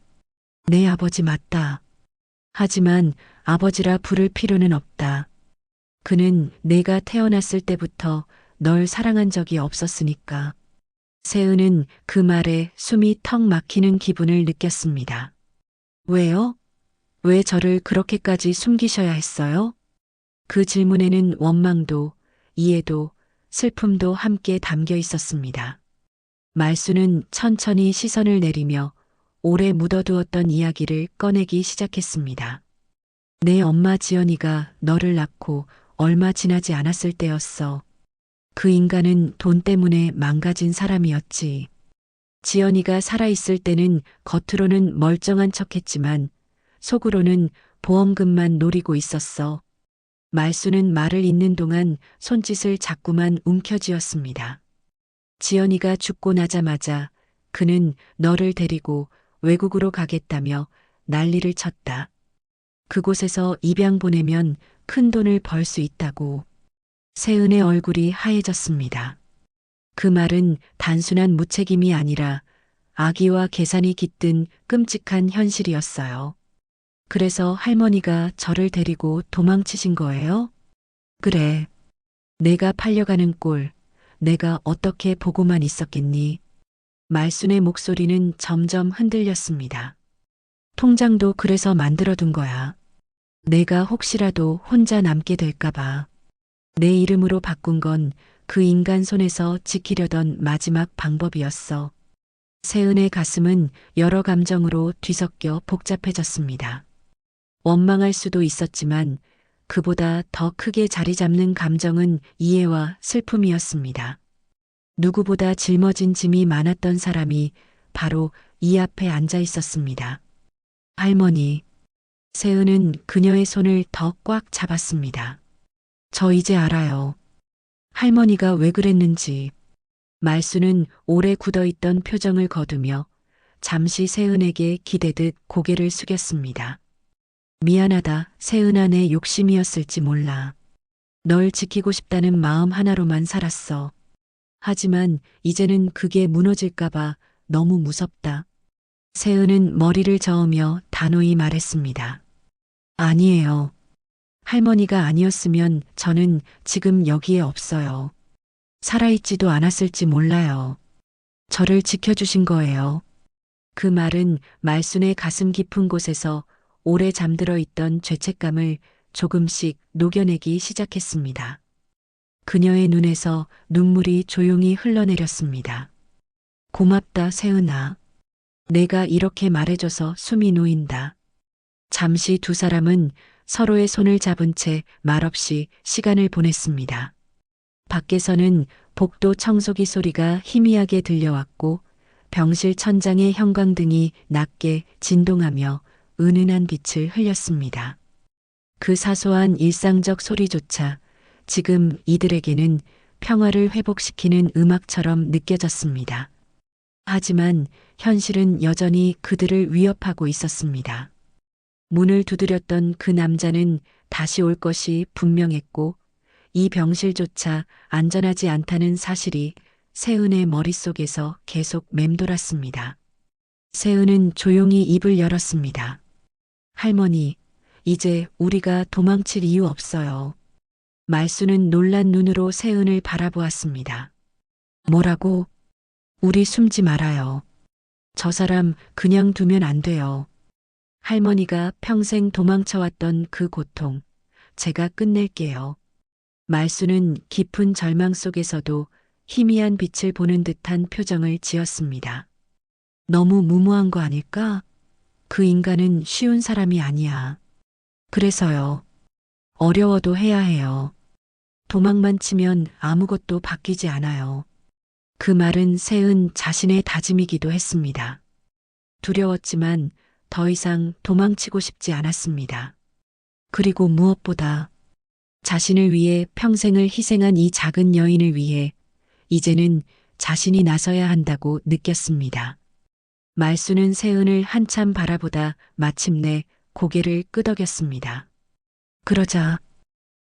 내 아버지 맞다. 하지만 아버지라 부를 필요는 없다. 그는 내가 태어났을 때부터 널 사랑한 적이 없었으니까. 세은은 그 말에 숨이 턱 막히는 기분을 느꼈습니다. 왜요? 왜 저를 그렇게까지 숨기셔야 했어요? 그 질문에는 원망도, 이해도, 슬픔도 함께 담겨 있었습니다. 말순은 천천히 시선을 내리며 오래 묻어두었던 이야기를 꺼내기 시작했습니다. 내 엄마 지연이가 너를 낳고 얼마 지나지 않았을 때였어. 그 인간은 돈 때문에 망가진 사람이었지. 지연이가 살아있을 때는 겉으로는 멀쩡한 척했지만 속으로는 보험금만 노리고 있었어. 말순은 말을 잇는 동안 손짓을 자꾸만 움켜쥐었습니다. 지연이가 죽고 나자마자 그는 너를 데리고 외국으로 가겠다며 난리를 쳤다. 그곳에서 입양 보내면 큰 돈을 벌 수 있다고. 세은의 얼굴이 하얘졌습니다. 그 말은 단순한 무책임이 아니라 악의와 계산이 깃든 끔찍한 현실이었어요. 그래서 할머니가 저를 데리고 도망치신 거예요? 그래. 내가 팔려가는 꼴, 내가 어떻게 보고만 있었겠니? 말순의 목소리는 점점 흔들렸습니다. 통장도 그래서 만들어둔 거야. 내가 혹시라도 혼자 남게 될까봐. 내 이름으로 바꾼 건 그 인간 손에서 지키려던 마지막 방법이었어. 세은의 가슴은 여러 감정으로 뒤섞여 복잡해졌습니다. 원망할 수도 있었지만 그보다 더 크게 자리 잡는 감정은 이해와 슬픔이었습니다. 누구보다 짊어진 짐이 많았던 사람이 바로 이 앞에 앉아 있었습니다. 할머니. 세은은 그녀의 손을 더 꽉 잡았습니다. 저 이제 알아요. 할머니가 왜 그랬는지. 말순은 오래 굳어있던 표정을 거두며 잠시 세은에게 기대듯 고개를 숙였습니다. 미안하다, 세은아, 내 욕심이었을지 몰라. 널 지키고 싶다는 마음 하나로만 살았어. 하지만 이제는 그게 무너질까봐 너무 무섭다. 세은은 머리를 저으며 단호히 말했습니다. 아니에요. 할머니가 아니었으면 저는 지금 여기에 없어요. 살아있지도 않았을지 몰라요. 저를 지켜주신 거예요. 그 말은 말순의 가슴 깊은 곳에서 오래 잠들어 있던 죄책감을 조금씩 녹여내기 시작했습니다. 그녀의 눈에서 눈물이 조용히 흘러내렸습니다. 고맙다, 세은아. 내가 이렇게 말해줘서 숨이 놓인다. 잠시 두 사람은 서로의 손을 잡은 채 말없이 시간을 보냈습니다. 밖에서는 복도 청소기 소리가 희미하게 들려왔고 병실 천장의 형광등이 낮게 진동하며 은은한 빛을 흘렸습니다. 그 사소한 일상적 소리조차 지금 이들에게는 평화를 회복시키는 음악처럼 느껴졌습니다. 하지만 현실은 여전히 그들을 위협하고 있었습니다. 문을 두드렸던 그 남자는 다시 올 것이 분명했고 이 병실조차 안전하지 않다는 사실이 세은의 머릿속에서 계속 맴돌았습니다. 세은은 조용히 입을 열었습니다. 할머니, 이제 우리가 도망칠 이유 없어요. 말수는 놀란 눈으로 세은을 바라보았습니다. 뭐라고? 우리 숨지 말아요. 저 사람 그냥 두면 안 돼요. 할머니가 평생 도망쳐왔던 그 고통, 제가 끝낼게요. 말수는 깊은 절망 속에서도 희미한 빛을 보는 듯한 표정을 지었습니다. 너무 무모한 거 아닐까? 그 인간은 쉬운 사람이 아니야. 그래서요. 어려워도 해야 해요. 도망만 치면 아무것도 바뀌지 않아요. 그 말은 세은 자신의 다짐이기도 했습니다. 두려웠지만 더 이상 도망치고 싶지 않았습니다. 그리고 무엇보다 자신을 위해 평생을 희생한 이 작은 여인을 위해 이제는 자신이 나서야 한다고 느꼈습니다. 말수는 세은을 한참 바라보다 마침내 고개를 끄덕였습니다. 그러자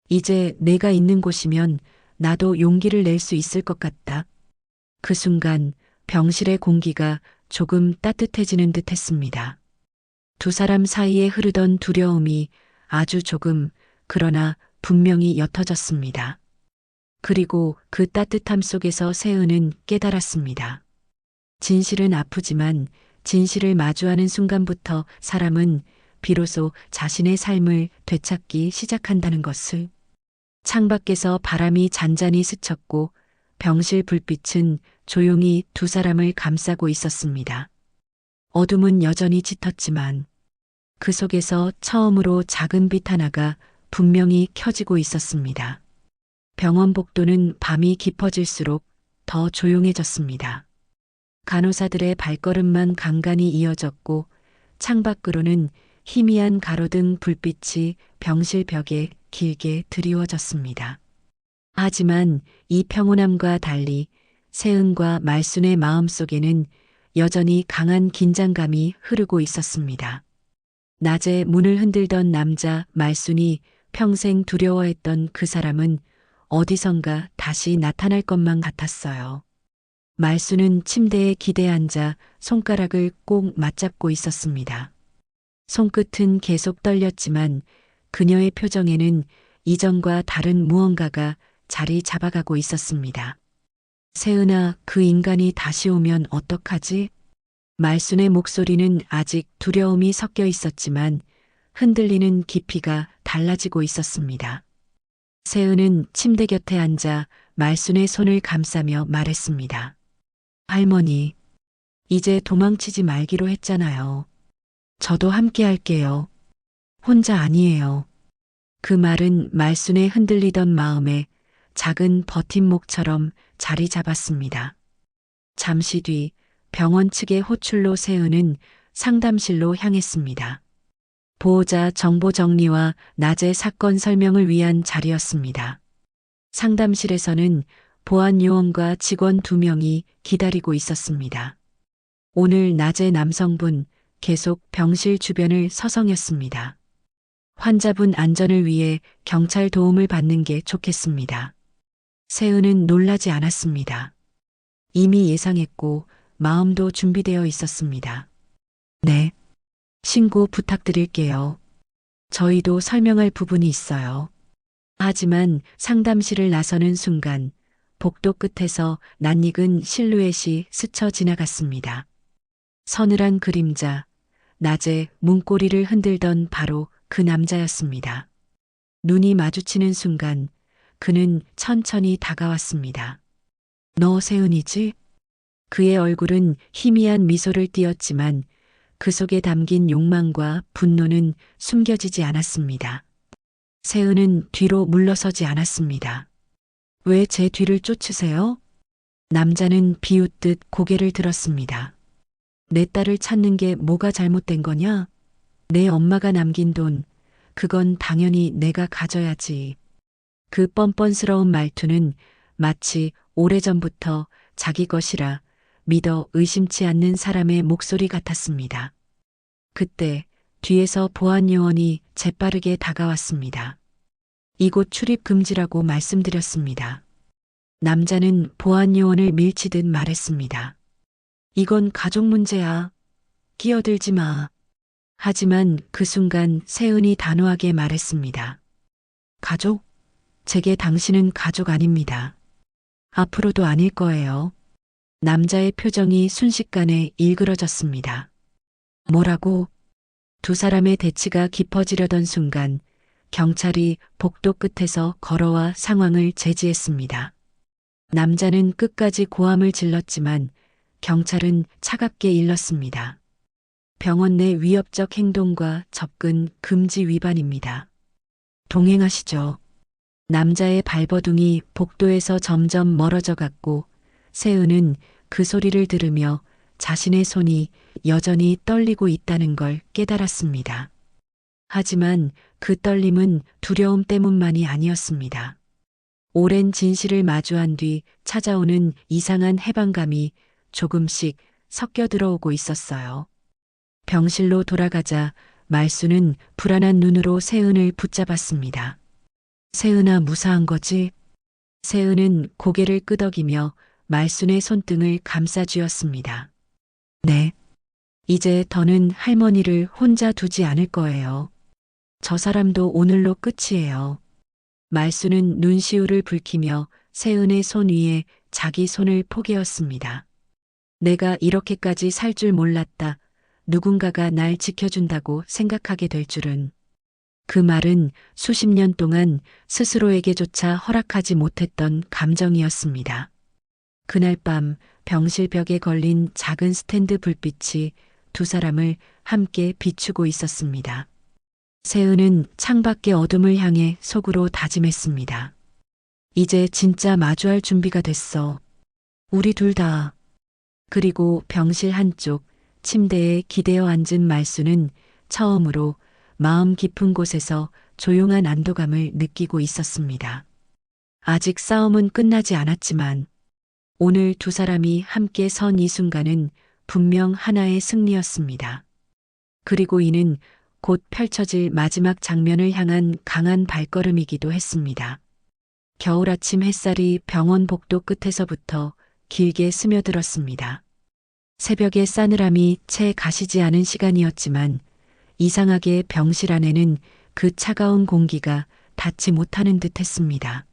이제 내가 있는 곳이면 나도 용기를 낼 수 있을 것 같다. 그 순간 병실의 공기가 조금 따뜻해지는 듯 했습니다. 두 사람 사이에 흐르던 두려움이 아주 조금, 그러나 분명히 옅어졌습니다. 그리고 그 따뜻함 속에서 세은은 깨달았습니다. 진실은 아프지만 진실을 마주하는 순간부터 사람은 비로소 자신의 삶을 되찾기 시작한다는 것을. 창밖에서 바람이 잔잔히 스쳤고 병실 불빛은 조용히 두 사람을 감싸고 있었습니다. 어둠은 여전히 짙었지만 그 속에서 처음으로 작은 빛 하나가 분명히 켜지고 있었습니다. 병원 복도는 밤이 깊어질수록 더 조용해졌습니다. 간호사들의 발걸음만 간간히 이어졌고 창밖으로는 희미한 가로등 불빛이 병실 벽에 길게 드리워졌습니다. 하지만 이 평온함과 달리 세은과 말순의 마음속에는 여전히 강한 긴장감이 흐르고 있었습니다. 낮에 문을 흔들던 남자 말순이 평생 두려워했던 그 사람은 어디선가 다시 나타날 것만 같았어요. 말순은 침대에 기대 앉아 손가락을 꼭 맞잡고 있었습니다. 손끝은 계속 떨렸지만 그녀의 표정에는 이전과 다른 무언가가 자리 잡아가고 있었습니다. 세은아, 그 인간이 다시 오면 어떡하지? 말순의 목소리는 아직 두려움이 섞여 있었지만 흔들리는 깊이가 달라지고 있었습니다. 세은은 침대 곁에 앉아 말순의 손을 감싸며 말했습니다. 할머니, 이제 도망치지 말기로 했잖아요. 저도 함께 할게요. 혼자 아니에요. 그 말은 말순의 흔들리던 마음에 작은 버팀목처럼 자리 잡았습니다. 잠시 뒤 병원 측의 호출로 세은은 상담실로 향했습니다. 보호자 정보 정리와 낮의 사건 설명을 위한 자리였습니다. 상담실에서는 보안 요원과 직원 2명이 기다리고 있었습니다. 오늘 낮에 남성분 계속 병실 주변을 서성였습니다. 환자분 안전을 위해 경찰 도움을 받는 게 좋겠습니다. 세은은 놀라지 않았습니다. 이미 예상했고 마음도 준비되어 있었습니다. 네. 신고 부탁드릴게요. 저희도 설명할 부분이 있어요. 하지만 상담실을 나서는 순간 복도 끝에서 낯익은 실루엣이 스쳐 지나갔습니다. 서늘한 그림자, 낮에 문고리를 흔들던 바로 그 남자였습니다. 눈이 마주치는 순간 그는 천천히 다가왔습니다. 너 세은이지? 그의 얼굴은 희미한 미소를 띄었지만 그 속에 담긴 욕망과 분노는 숨겨지지 않았습니다. 세은은 뒤로 물러서지 않았습니다. 왜 제 뒤를 쫓으세요? 남자는 비웃듯 고개를 들었습니다. 내 딸을 찾는 게 뭐가 잘못된 거냐? 내 엄마가 남긴 돈, 그건 당연히 내가 가져야지. 그 뻔뻔스러운 말투는 마치 오래전부터 자기 것이라 믿어 의심치 않는 사람의 목소리 같았습니다. 그때 뒤에서 보안 요원이 재빠르게 다가왔습니다. 이곳 출입 금지라고 말씀드렸습니다. 남자는 보안 요원을 밀치듯 말했습니다. 이건 가족 문제야. 끼어들지 마. 하지만 그 순간 세은이 단호하게 말했습니다. 가족? 제게 당신은 가족 아닙니다. 앞으로도 아닐 거예요. 남자의 표정이 순식간에 일그러졌습니다. 뭐라고? 두 사람의 대치가 깊어지려던 순간 경찰이 복도 끝에서 걸어와 상황을 제지했습니다. 남자는 끝까지 고함을 질렀지만 경찰은 차갑게 일렀습니다. 병원 내 위협적 행동과 접근 금지 위반입니다. 동행하시죠. 남자의 발버둥이 복도에서 점점 멀어져 갔고 세은은 그 소리를 들으며 자신의 손이 여전히 떨리고 있다는 걸 깨달았습니다. 하지만 그 떨림은 두려움 때문만이 아니었습니다. 오랜 진실을 마주한 뒤 찾아오는 이상한 해방감이 조금씩 섞여 들어오고 있었어요. 병실로 돌아가자 말수는 불안한 눈으로 세은을 붙잡았습니다. 세은아, 무사한 거지? 세은은 고개를 끄덕이며 말순의 손등을 감싸쥐었습니다. 네. 이제 더는 할머니를 혼자 두지 않을 거예요. 저 사람도 오늘로 끝이에요. 말수는 눈시울을 붉히며 세은의 손 위에 자기 손을 포개었습니다. 내가 이렇게까지 살 줄 몰랐다. 누군가가 날 지켜준다고 생각하게 될 줄은. 그 말은 수십 년 동안 스스로에게조차 허락하지 못했던 감정이었습니다. 그날 밤 병실 벽에 걸린 작은 스탠드 불빛이 두 사람을 함께 비추고 있었습니다. 세은은 창밖의 어둠을 향해 속으로 다짐했습니다. 이제 진짜 마주할 준비가 됐어. 우리 둘 다. 그리고 병실 한쪽 침대에 기대어 앉은 말수는 처음으로 마음 깊은 곳에서 조용한 안도감을 느끼고 있었습니다. 아직 싸움은 끝나지 않았지만 오늘 두 사람이 함께 선 이 순간은 분명 하나의 승리였습니다. 그리고 이는 곧 펼쳐질 마지막 장면을 향한 강한 발걸음이기도 했습니다. 겨울 아침 햇살이 병원 복도 끝에서부터 길게 스며들었습니다. 새벽의 싸늘함이 채 가시지 않은 시간이었지만 이상하게 병실 안에는 그 차가운 공기가 닿지 못하는 듯 했습니다.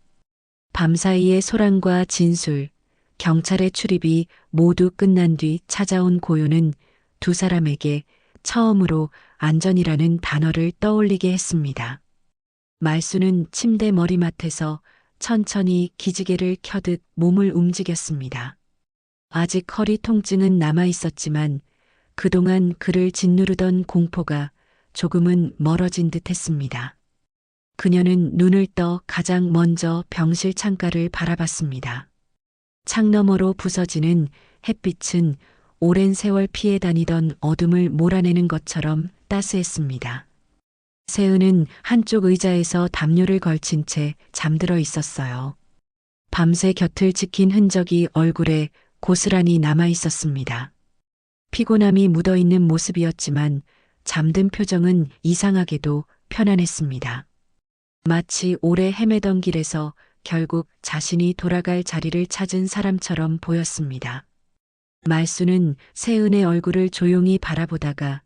밤사이의 소란과 진술, 경찰의 출입이 모두 끝난 뒤 찾아온 고요는 두 사람에게 처음으로 안전이라는 단어를 떠올리게 했습니다. 말수는 침대 머리맡에서 천천히 기지개를 켜듯 몸을 움직였습니다. 아직 허리 통증은 남아 있었지만 그동안 그를 짓누르던 공포가 조금은 멀어진 듯 했습니다. 그녀는 눈을 떠 가장 먼저 병실 창가를 바라봤습니다. 창너머로 부서지는 햇빛은 오랜 세월 피해 다니던 어둠을 몰아내는 것처럼 따스했습니다. 세은은 한쪽 의자에서 담요를 걸친 채 잠들어 있었어요. 밤새 곁을 지킨 흔적이 얼굴에 고스란히 남아 있었습니다. 피곤함이 묻어있는 모습이었지만 잠든 표정은 이상하게도 편안했습니다. 마치 오래 헤매던 길에서 결국 자신이 돌아갈 자리를 찾은 사람처럼 보였습니다. 말수는 세은의 얼굴을 조용히 바라보다가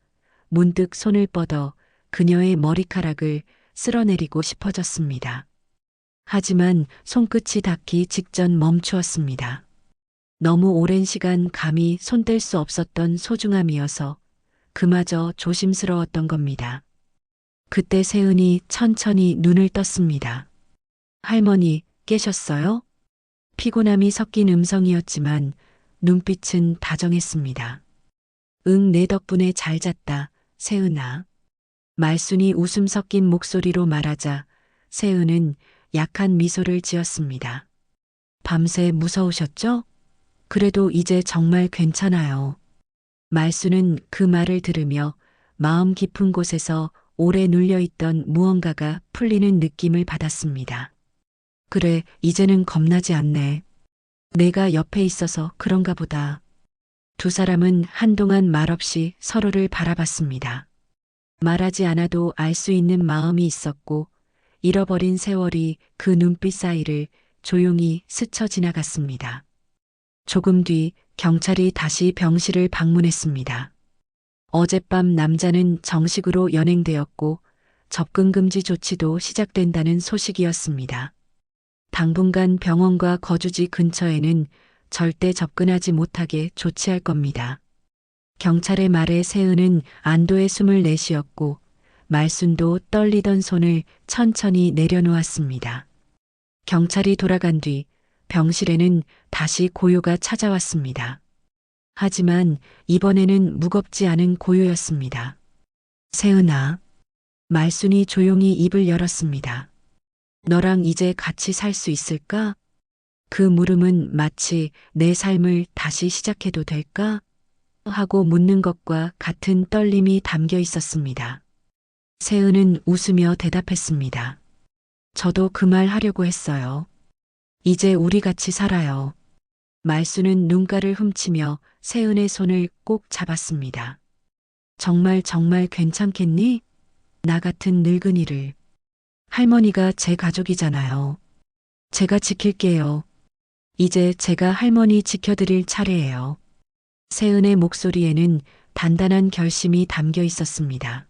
문득 손을 뻗어 그녀의 머리카락을 쓸어내리고 싶어졌습니다. 하지만 손끝이 닿기 직전 멈추었습니다. 너무 오랜 시간 감히 손댈 수 없었던 소중함이어서 그마저 조심스러웠던 겁니다. 그때 세은이 천천히 눈을 떴습니다. 할머니, 깨셨어요? 피곤함이 섞인 음성이었지만 눈빛은 다정했습니다. 응, 내 덕분에 잘 잤다, 세은아. 말순이 웃음 섞인 목소리로 말하자 세은은 약한 미소를 지었습니다. 밤새 무서우셨죠? 그래도 이제 정말 괜찮아요. 말수는 그 말을 들으며 마음 깊은 곳에서 오래 눌려있던 무언가가 풀리는 느낌을 받았습니다. 그래, 이제는 겁나지 않네. 내가 옆에 있어서 그런가 보다. 두 사람은 한동안 말없이 서로를 바라봤습니다. 말하지 않아도 알 수 있는 마음이 있었고, 잃어버린 세월이 그 눈빛 사이를 조용히 스쳐 지나갔습니다. 조금 뒤 경찰이 다시 병실을 방문했습니다. 어젯밤 남자는 정식으로 연행되었고 접근 금지 조치도 시작된다는 소식이었습니다. 당분간 병원과 거주지 근처에는 절대 접근하지 못하게 조치할 겁니다. 경찰의 말에 세은은 안도의 숨을 내쉬었고 말순도 떨리던 손을 천천히 내려놓았습니다. 경찰이 돌아간 뒤 병실에는 다시 고요가 찾아왔습니다. 하지만 이번에는 무겁지 않은 고요였습니다. 세은아, 말순이 조용히 입을 열었습니다. 너랑 이제 같이 살 수 있을까? 그 물음은 마치 내 삶을 다시 시작해도 될까? 하고 묻는 것과 같은 떨림이 담겨 있었습니다. 세은은 웃으며 대답했습니다. 저도 그 말 하려고 했어요. 이제 우리 같이 살아요. 말수는 눈가를 훔치며 세은의 손을 꼭 잡았습니다. 정말 괜찮겠니? 나 같은 늙은이를. 할머니가 제 가족이잖아요. 제가 지킬게요. 이제 제가 할머니 지켜드릴 차례예요. 세은의 목소리에는 단단한 결심이 담겨 있었습니다.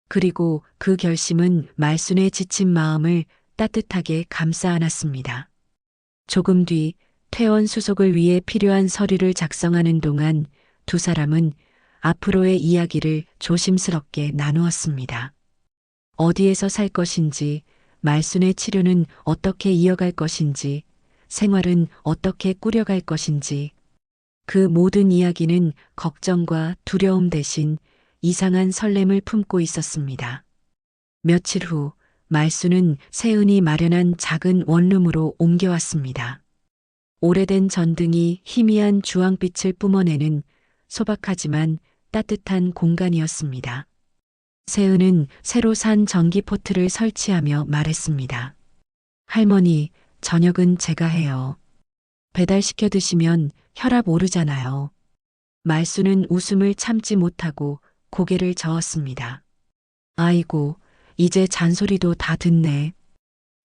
그리고 그 결심은 말순의 지친 마음을 따뜻하게 감싸 안았습니다. 조금 뒤 퇴원 수속을 위해 필요한 서류를 작성하는 동안 두 사람은 앞으로의 이야기를 조심스럽게 나누었습니다. 어디에서 살 것인지, 말순의 치료는 어떻게 이어갈 것인지, 생활은 어떻게 꾸려갈 것인지, 그 모든 이야기는 걱정과 두려움 대신 이상한 설렘을 품고 있었습니다. 며칠 후 말수는 세은이 마련한 작은 원룸으로 옮겨왔습니다. 오래된 전등이 희미한 주황빛을 뿜어내는 소박하지만 따뜻한 공간이었습니다. 세은은 새로 산 전기포트를 설치하며 말했습니다. 할머니, 저녁은 제가 해요. 배달시켜 드시면 혈압 오르잖아요. 말수는 웃음을 참지 못하고 고개를 저었습니다. 아이고, 이제 잔소리도 다 듣네.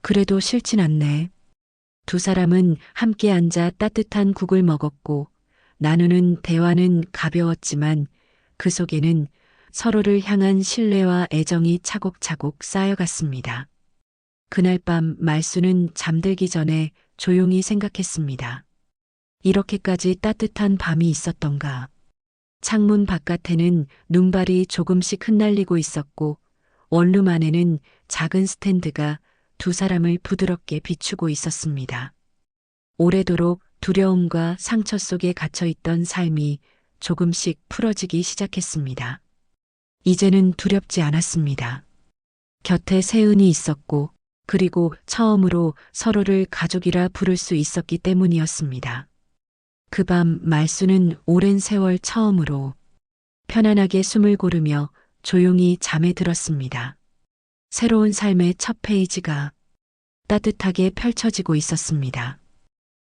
그래도 싫진 않네. 두 사람은 함께 앉아 따뜻한 국을 먹었고 나누는 대화는 가벼웠지만 그 속에는 서로를 향한 신뢰와 애정이 차곡차곡 쌓여갔습니다. 그날 밤 말수는 잠들기 전에 조용히 생각했습니다. 이렇게까지 따뜻한 밤이 있었던가. 창문 바깥에는 눈발이 조금씩 흩날리고 있었고 원룸 안에는 작은 스탠드가 두 사람을 부드럽게 비추고 있었습니다. 오래도록 두려움과 상처 속에 갇혀있던 삶이 조금씩 풀어지기 시작했습니다. 이제는 두렵지 않았습니다. 곁에 세은이 있었고 그리고 처음으로 서로를 가족이라 부를 수 있었기 때문이었습니다. 그 밤 말수는 오랜 세월 처음으로 편안하게 숨을 고르며 조용히 잠에 들었습니다. 새로운 삶의 첫 페이지가 따뜻하게 펼쳐지고 있었습니다.